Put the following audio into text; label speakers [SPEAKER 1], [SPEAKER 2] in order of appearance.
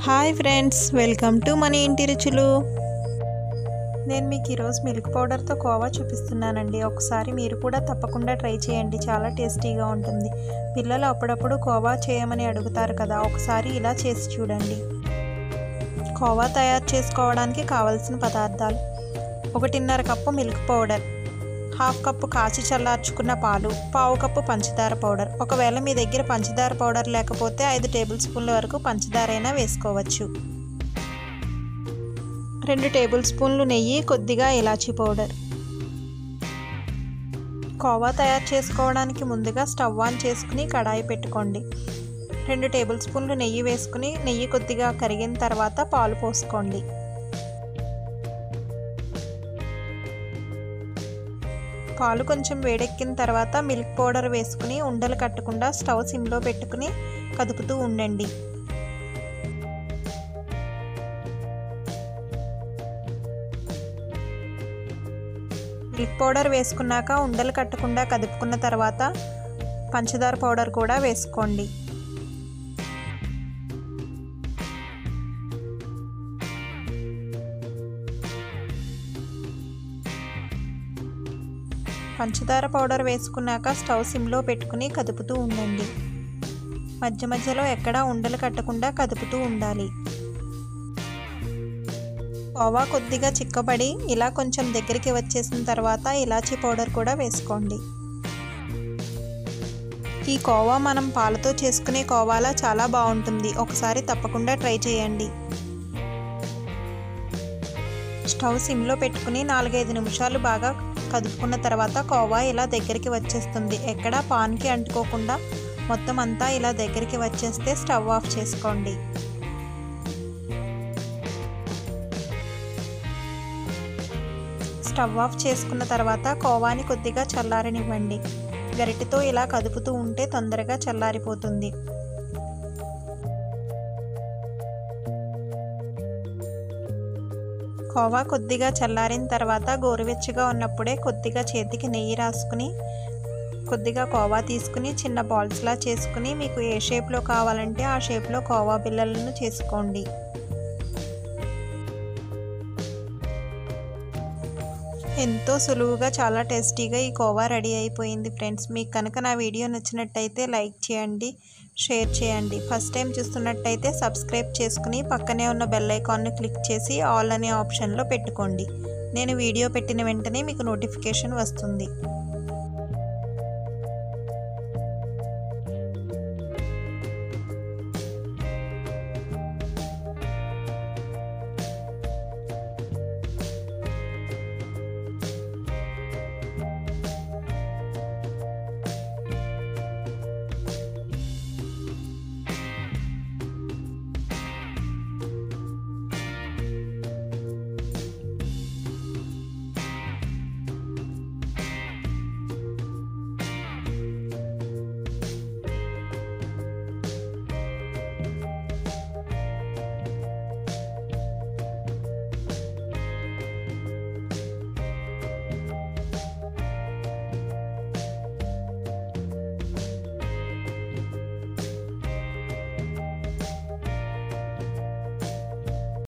[SPEAKER 1] Hi friends, welcome to మన ఇంటి రుచులు. నేను మీకు ఈరోజు మిల్క్ పౌడర్తో కోవా చూపిస్తున్నానండి. ఒకసారి మీరు కూడా తప్పకుండా ట్రై చేయండి, చాలా టేస్టీగా ఉంటుంది. పిల్లలు అప్పుడప్పుడు కోవా చేయమని అడుగుతారు కదా, ఒకసారి ఇలా చేసి చూడండి. కోవా తయారు చేసుకోవడానికి కావలసిన పదార్థాలు: 1.5 కప్పు మిల్క్ పౌడర్, 1/2 కప్పు కాచి చల్లార్చుకున్న పాలు, 1/4 కప్పు పంచదార పౌడర్. ఒకవేళ మీ దగ్గర పంచదార పౌడర్ లేకపోతే 5 టేబుల్ స్పూన్ల వరకు పంచదార అయినా వేసుకోవచ్చు. 2 టేబుల్ స్పూన్లు నెయ్యి, కొద్దిగా ఇలాచీ పౌడర్. కోవా తయారు చేసుకోవడానికి ముందుగా స్టవ్ ఆన్ చేసుకుని కడాయి పెట్టుకోండి. 2 టేబుల్ స్పూన్లు నెయ్యి వేసుకుని నెయ్యి కొద్దిగా కరిగిన తర్వాత పాలు పోసుకోండి. పాలు కొంచెం వేడెక్కిన తర్వాత మిల్క్ పౌడర్ వేసుకుని ఉండలు కట్టకుండా స్టవ్ సిమ్లో పెట్టుకుని కదుపుతూ ఉండండి. మిల్క్ పౌడర్ వేసుకున్నాక ఉండలు కట్టకుండా కదుపుకున్న తర్వాత పంచదార పౌడర్ కూడా వేసుకోండి. పంచదార పౌడర్ వేసుకున్నాక స్టవ్ సిమ్లో పెట్టుకుని కదుపుతూ ఉండండి. మధ్య మధ్యలో ఎక్కడా ఉండలు కట్టకుండా కదుపుతూ ఉండాలి. కోవా కొద్దిగా చిక్కబడి ఇలా కొంచెం దగ్గరికి వచ్చేసిన తర్వాత ఇలాచీ పౌడర్ కూడా వేసుకోండి. ఈ కోవా మనం పాలతో చేసుకునే కోవాలా చాలా బాగుంటుంది, ఒకసారి తప్పకుండా ట్రై చేయండి. స్టవ్ సిమ్లో పెట్టుకుని 4-5 నిమిషాలు బాగా కదుపుకున్న తర్వాత కోవా ఇలా దగ్గరికి వచ్చేస్తుంది. ఎక్కడా పాన్కి అంటుకోకుండా మొత్తం అంతా ఇలా దగ్గరికి వచ్చేస్తే స్టవ్ ఆఫ్ చేసుకోండి. స్టవ్ ఆఫ్ చేసుకున్న తర్వాత కోవాని కొద్దిగా చల్లారనివ్వండి. గరిటెతో ఇలా కదుపుతూ ఉంటే తొందరగా చల్లారిపోతుంది. కోవా కొద్దిగా చల్లారిన తర్వాత గోరువెచ్చగా ఉన్నప్పుడే కొద్దిగా చేతికి నెయ్యి రాసుకుని కొద్దిగా కోవా తీసుకుని చిన్న బాల్స్లా చేసుకుని మీకు ఏ షేప్లో కావాలంటే ఆ షేప్లో కోవా బిళ్ళలను చేసుకోండి. ఎంతో సులువుగా చాలా టేస్టీగా ఈ కోవా రెడీ అయిపోయింది ఫ్రెండ్స్. మీకు కనుక నా వీడియో నచ్చినట్టయితే లైక్ చేయండి, షేర్ చేయండి. ఫస్ట్ టైం చూస్తున్నట్టయితే సబ్స్క్రైబ్ చేసుకుని పక్కనే ఉన్న బెల్ ఐకాన్ను క్లిక్ చేసి ఆల్ అనే ఆప్షన్లో పెట్టుకోండి. నేను వీడియో పెట్టిన వెంటనే మీకు నోటిఫికేషన్ వస్తుంది.